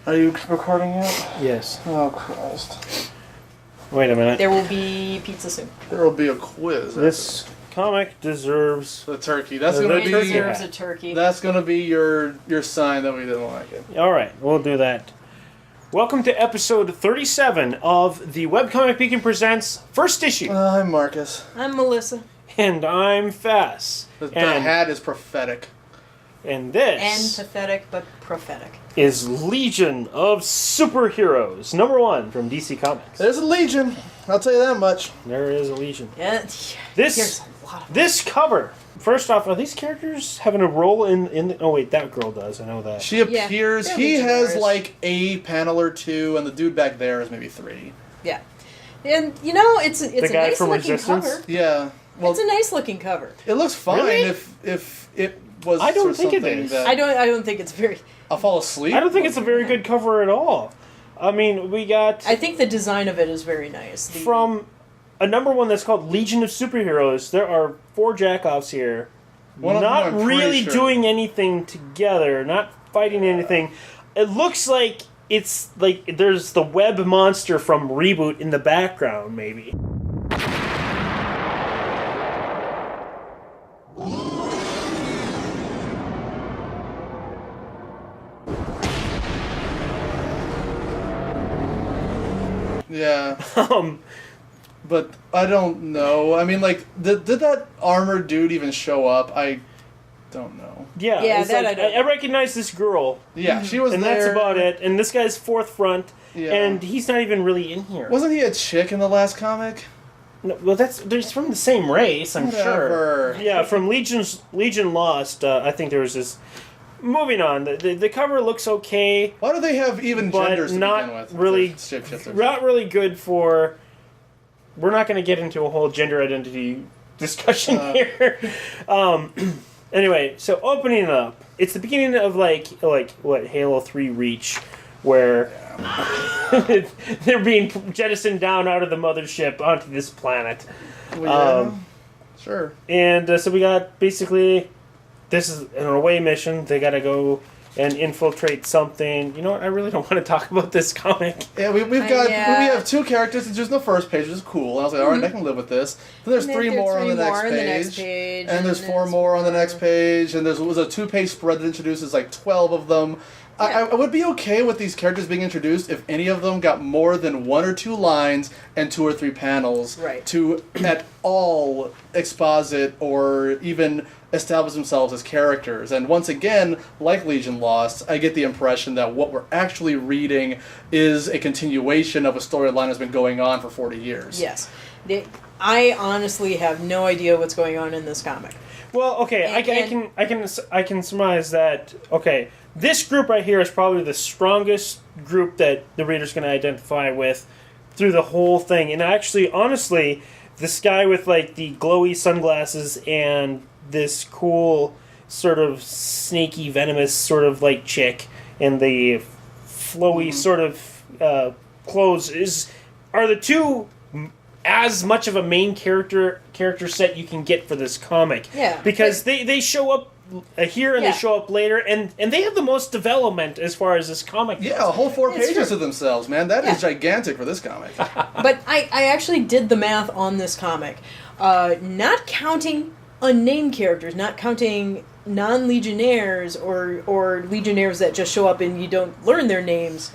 Are you recording yet? Yes. Oh, Christ. Wait a minute. There will be pizza soon. There will be a quiz. This comic deserves the turkey. That's The gonna It be deserves a turkey. that's gonna be your sign that we didn't like it. All right, we'll do that. Welcome to episode 37 of the Webcomic Beacon Presents first issue. I'm Marcus. I'm Melissa. And I'm Fes. The And, hat is prophetic. and And this pathetic, but prophetic. is Legion of Superheroes, number 1 from DC Comics. There's a Legion. I'll tell you that much. There is a Legion. Yeah, This here's a lot of this cover. First off, are these characters having a role in the... Oh, wait, that girl does. I know that. She appears. Yeah, he Legion has wears. like a panel or two, and the dude back there is maybe 3. Yeah. And, you know, it's a guy nice from looking Resistance? cover. Yeah. Well, It's a nice looking cover. it looks fine Really? if it was. I don't for think it something is. that I don't think it's very... I'll fall asleep. I don't think it's a very good cover at all. I mean, we got... I think the design of it is very nice. From a number 1 that's called Legion of Superheroes, there are 4 jackoffs here. One of them Not I'm pretty really sure. doing anything together, not fighting anything. It looks like it's like there's the web monster from Reboot in the background, maybe. Yeah. Um, But I don't know. I mean, like, did that armored dude even show up? I don't know. yeah, Yeah, it's that like, I don't I recognize this girl, Yeah, she was and there. that's about it. And this guy's fourth front, Yeah. and he's not even really in here. Wasn't he a chick in the last comic? No, well, they're from the same race, I'm sure. Whatever. Yeah, from Legion Lost, I think there was this. Moving on, the cover looks okay, Why do they have even but genders to not begin with? really, Shapeshifters. not really good for. We're not going to get into a whole gender identity discussion here. Anyway, so opening it up, it's the beginning of like what Halo 3 Reach, where they're being jettisoned down out of the mothership onto this planet. Well, yeah. Sure. And so we got basically, this is an away mission. They got to go and infiltrate something. You know what? I really don't want to talk about this comic. Yeah, we've got yeah. we have 2 characters. It's just in the first page, which is cool. And I was like, all right, I can live with this. Then there's And 3 there's more on the three next more on the next page. page, And there's 4 there's more on the more. next page. And there was a 2-page spread that introduces like 12 of them. I would be okay with these characters being introduced if any of them got more than 1 or 2 lines and 2 or 3 panels Right. to at all exposit or even establish themselves as characters. And once again, like Legion Lost, I get the impression that what we're actually reading is a continuation of a storyline that's been going on for 40 years. Yes. I honestly have no idea what's going on in this comic. Well, okay, I can surmise that. Okay, this group right here is probably the strongest group that the reader's going to identify with through the whole thing. And actually, honestly, this guy with like the glowy sunglasses and this cool sort of snaky venomous sort of like chick and the flowy sort of clothes are the 2 as much of a main character set you can get for this comic. Yeah. Because they show up here and Yeah. they show up later, and they have the most development as far as this comic goes. Yeah, a whole 4 It's pages true. to themselves, man. That is Yeah. gigantic for this comic. But I actually did the math on this comic. Not counting unnamed characters, not counting non-legionnaires or legionnaires that just show up and you don't learn their names.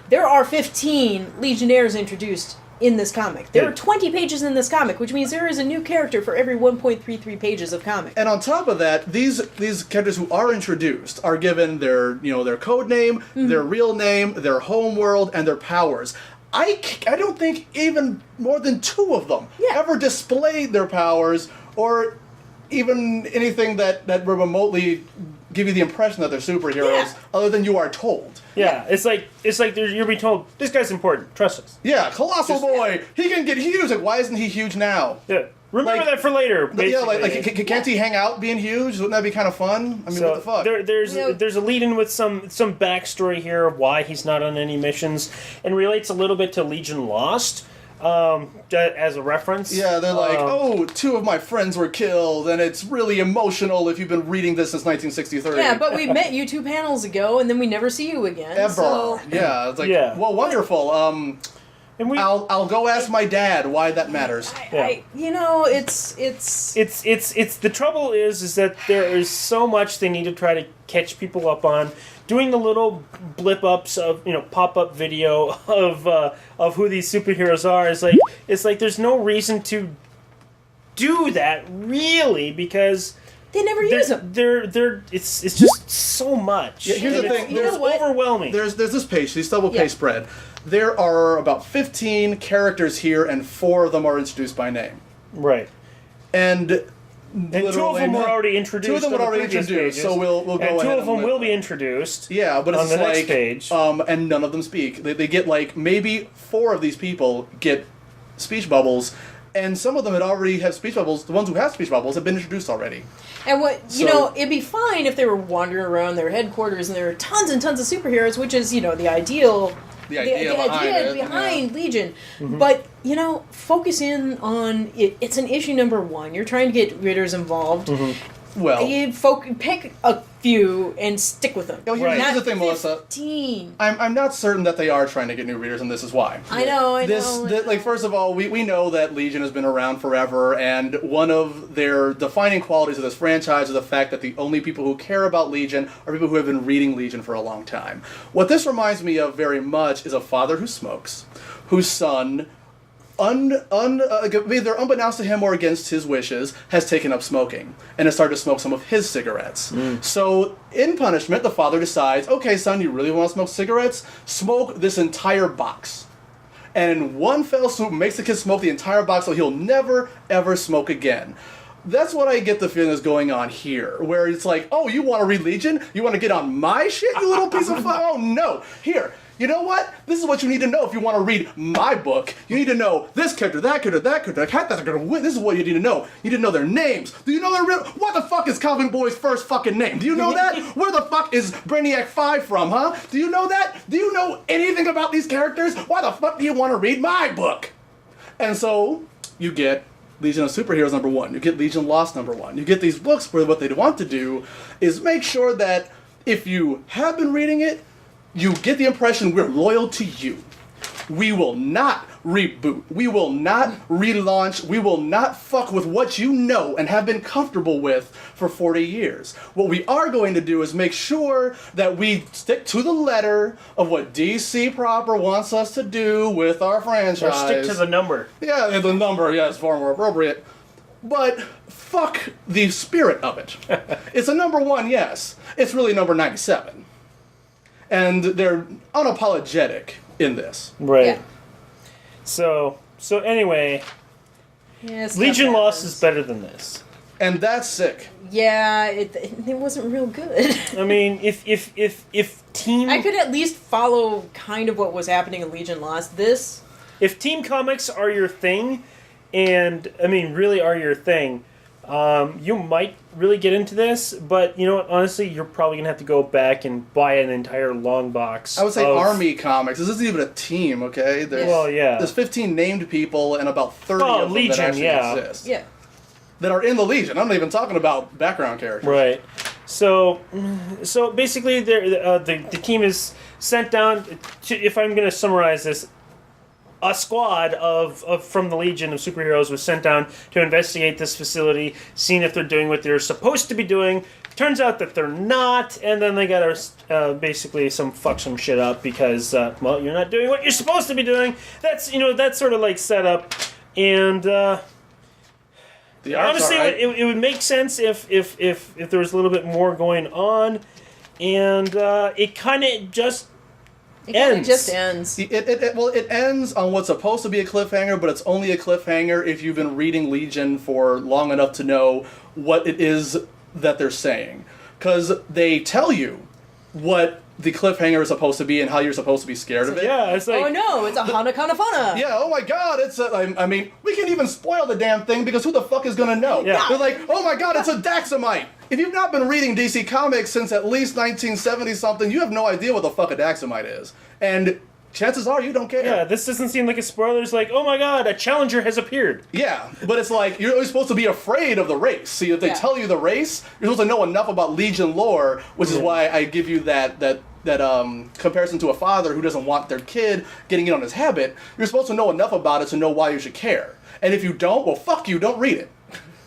There are 15 legionnaires introduced in this comic. There are 20 pages in this comic, which means there is a new character for every 1.33 pages of comic. And on top of that, these characters who are introduced are given their their code name, their real name, their home world, and their powers. I don't think even more than 2 of them ever displayed their powers or even anything that would remotely give you the impression that they're superheroes, other than you are told. Yeah, it's like you're being told, this guy's important, trust us. Yeah, Colossal Boy, he can get huge. Like, why isn't he huge now? Yeah. Remember Like- that for later, basically. Yeah, can't he hang out being huge? Wouldn't that be kind of fun? I mean, So what the fuck? there's a lead-in with some backstory here of why he's not on any missions, and relates a little bit to Legion Lost. as a reference. Yeah, they're like, oh, 2 of my friends were killed, and it's really emotional if you've been reading this since 1963. Yeah, but we met you 2 panels ago, and then we never see you again. Ever. So... Yeah, it's like, well, wonderful. And I'll go ask my dad why that matters. It's the trouble is that there is so much they need to try to catch people up on. Doing the little blip ups of pop up video of who these superheroes are is like there's no reason to do that really because they never use them. It's just so much. Yeah, here's the thing. It's overwhelming. There's this page, this double page spread. There are about 15 characters here, and 4 of them are introduced by name. Right. And 2 of them were already introduced. 2 of them were already introduced, so we'll go ahead. And 2 of them will be introduced. Yeah, but on it's the like next page. And none of them speak. They get like maybe 4 of these people get speech bubbles, and some of them have speech bubbles. The ones who have speech bubbles have been introduced already. And it'd be fine if they were wandering around their headquarters and there are tons and tons of superheroes, which is the ideal. The idea behind Legion. Mm-hmm. But, focus in on it. It's an issue number 1. You're trying to get readers involved. Mm-hmm. Well, you pick a few and stick with them. Here's the thing, Melissa. I'm not certain that they are trying to get new readers, and this is why. I know. First of all, we know that Legion has been around forever, and one of their defining qualities of this franchise is the fact that the only people who care about Legion are people who have been reading Legion for a long time. What this reminds me of very much is a father who smokes, whose son, either unbeknownst to him or against his wishes, has taken up smoking and has started to smoke some of his cigarettes. So, in punishment, the father decides, okay, son, you really want to smoke cigarettes? Smoke this entire box. And in one fell swoop, makes the kid smoke the entire box so he'll never, ever smoke again. That's what I get the feeling is going on here, where it's like, oh, you want to read Legion? You want to get on my shit, you little piece of fuck? Oh, no. Here. You know what? This is what you need to know if you want to read my book. You need to know this character, that character, that character, that character, going to win. This is what you need to know. You need to know their names. Do you know their real... What the fuck is Calvin Boy's first fucking name? Do you know that? Where the fuck is Brainiac 5 from, huh? Do you know that? Do you know anything about these characters? Why the fuck do you want to read my book? And so, you get Legion of Superheroes number 1. You get Legion Lost number 1. You get these books where what they want to do is make sure that if you have been reading it, you get the impression we're loyal to you. We will not reboot. We will not relaunch. We will not fuck with what you know and have been comfortable with for 40 years. What we are going to do is make sure that we stick to the letter of what DC proper wants us to do with our franchise. Or stick to the number. Yeah, the number, is far more appropriate. But fuck the spirit of it. It's a number 1, yes. It's really number 97. And they're unapologetic in this. Right. Yeah. So anyway, Legion Lost is better than this. And that's sick. Yeah, it wasn't real good. I mean, if Team... I could at least follow kind of what was happening in Legion Lost. If Team Comics are your thing, and, I mean, really are your thing, you might really get into this, but, you know what, honestly, you're probably going to have to go back and buy an entire long box. I would say Army Comics. This isn't even a team, okay? There's 15 named people and about 30 of them Legion, that actually exist. Yeah. That are in the Legion. I'm not even talking about background characters. Right. So basically, the team is sent down to, if I'm going to summarize this, a squad from the Legion of Superheroes was sent down to investigate this facility, seeing if they're doing what they're supposed to be doing. Turns out that they're not, and then they gotta basically fuck some shit up because you're not doing what you're supposed to be doing. That's sort of like set up, and honestly, right. it would make sense if there was a little bit more going on, and it kind of just. It just ends. It ends on what's supposed to be a cliffhanger, but it's only a cliffhanger if you've been reading Legion for long enough to know what it is that they're saying. Because they tell you what the cliffhanger is supposed to be and how you're supposed to be scared of it. Yeah, it's like... Oh no, it's a Hana-Kana-Fana! Yeah, oh my god, I mean, we can't even spoil the damn thing because who the fuck is gonna know? Yeah. They're like, oh my god, it's a Daxamite! If you've not been reading DC Comics since at least 1970-something, you have no idea what the fuck a Daxamite is. And chances are you don't care. Yeah, this doesn't seem like a spoiler. It's like, oh my god, a challenger has appeared. Yeah, but it's like, you're always supposed to be afraid of the race. See, if they tell you the race, you're supposed to know enough about Legion lore, which is why I give you that comparison to a father who doesn't want their kid getting in on his habit. You're supposed to know enough about it to know why you should care. And if you don't, well, fuck you, don't read it.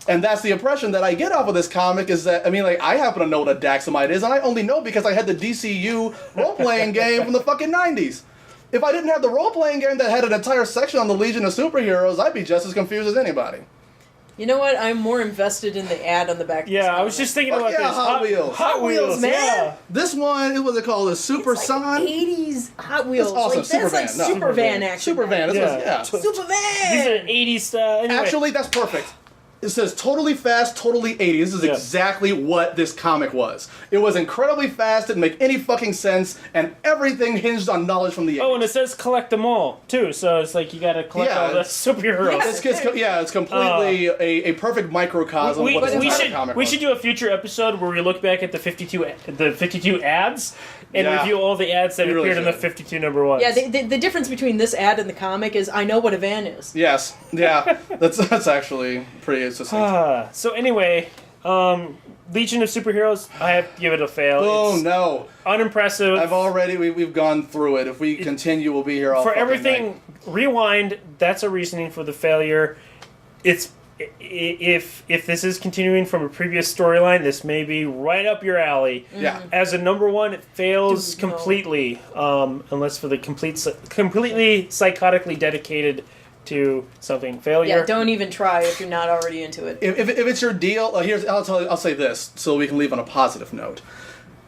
And that's the impression that I get off of this comic is that, I mean, like, I happen to know what a Daxamite is, and I only know because I had the DCU role-playing game from the fucking 90s. If I didn't have the role-playing game that had an entire section on the Legion of Superheroes, I'd be just as confused as anybody. You know what? I'm more invested in the ad on the back of this Yeah, I comic. was just thinking about this. Hot Wheels. Hot Wheels, man! Yeah. This one, what was it called? A Super It's like Son? 80s Hot Wheels. That's awesome. Like, that's like Supervan, no. Supervan action. Supervan. Yeah. Supervan! These are 80s style. Anyway. Actually, that's perfect. It says totally fast, totally 80s. This is exactly what this comic was. It was incredibly fast, didn't make any fucking sense, and everything hinged on knowledge from the 80s. Oh, and it says collect them all, too. So it's like you gotta collect all the superheroes. It's completely a perfect microcosm of what this entire comic we was. should do a future episode where we look back at the 52 ads and review all the ads that appeared in the 52 number ones. Yeah, the difference between this ad and the comic is I know what a van is. Yes, yeah, that's actually pretty succinct. So anyway, Legion of Superheroes, I have to give it a fail. Oh It's no! unimpressive. We've gone through it. If we continue, we'll be here all for fucking everything. night. Rewind. That's a reasoning for the failure. It's if this is continuing from a previous storyline, this may be right up your alley. Yeah. As a number one, it fails Dude, no. completely, unless for the completely psychotically dedicated to something. Failure. Yeah, don't even try if you're not already into it. If it's your deal, I'll say this so we can leave on a positive note.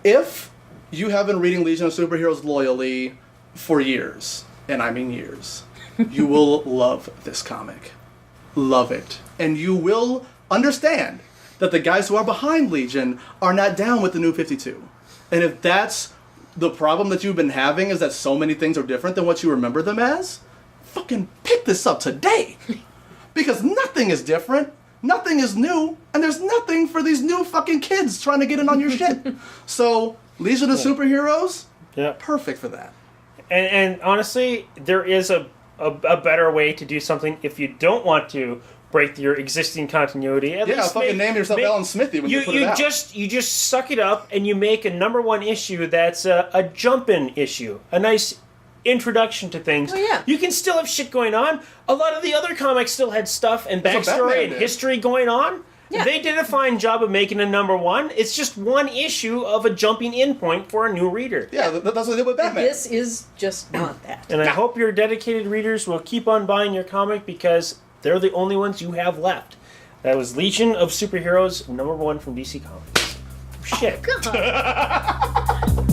If you have been reading Legion of Superheroes loyally for years, and I mean years, you will love this comic. Love it. And you will understand that the guys who are behind Legion are not down with the new 52. And if that's the problem that you've been having, is that so many things are different than what you remember them as, fucking pick this up today. Because nothing is different, nothing is new, and there's nothing for these new fucking kids trying to get in on your shit. So, Legion of Superheroes, perfect for that. And honestly, there is a better way to do something if you don't want to break your existing continuity. At least fucking name yourself Alan Smithy when you put it out. You just suck it up and you make a number one issue that's a jump-in issue. A nice introduction to things. Oh, yeah. You can still have shit going on. A lot of the other comics still had stuff and That's what backstory Batman and did. history going on. Yeah. They did a fine job of making a number one. It's just one issue of a jumping in point for a new reader. Yeah, that's what they did with Batman. This is just not that. And I hope your dedicated readers will keep on buying your comic because they're the only ones you have left. That was Legion of Superheroes, number one from DC Comics. Shit. God.